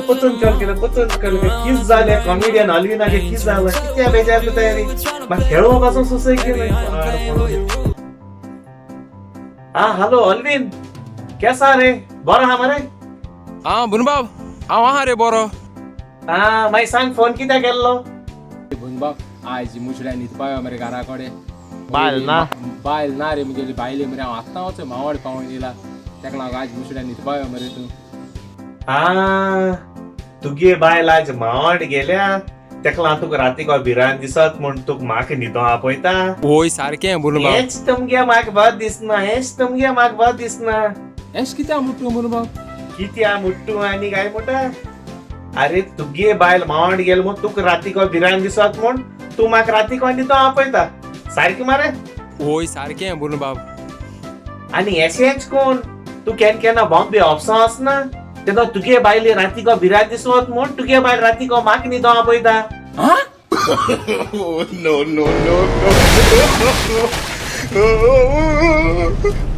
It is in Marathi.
पचून किस जाले कॉमेडियन अल्विनाचे किस झालं किती बेजार तयारी मग खेळवा पासून सुसई केलं हाँ हेलो अल्विन कैसा रे बरा हमारे हाँ बुनबाब हांव आहा रे बरो हाँ माई सांग फोन कित्या केल्लो बुनबाब आयज मुसड्या न्हीद पावया मरे घरा कडेन बायल ना रे मुगेली बायले मरे हांव आत्तां वचो मावाड पावून येयला तेका लागून आयज मुसड्या न्हीद पावया मरे तूं हाँ तुगे बायल आज मावाड गेल्या तेका लागून तुका राती को भिरांत दिसत म्हूण तुका म्हाका न्हिदो आपयता ओय सारकें बुनबाब हेच तुमगे म्हाका बरें दिसना हेच तुमगे म्हाका बरें दिसना एश कित्या मुट्टू बुनबाब कित्या मुट्टू आनी काय म्हणटा अरे तुगे बायल मावाड गेल म्हूण तुका राती को भिरांत दिसत म्हूण तू म्हाका राती को न्हिदो आपयता सारकें मरे ओय सारकें बुनबाब आनी एशेंच कोण तू केन्ना बॉम्बे ऑफिसां वचना तेन्ना तुगे बायले राती को भिरांत दिसत म्हूण तुगे बायल राती को म्हाका न्हिदो आपयता no.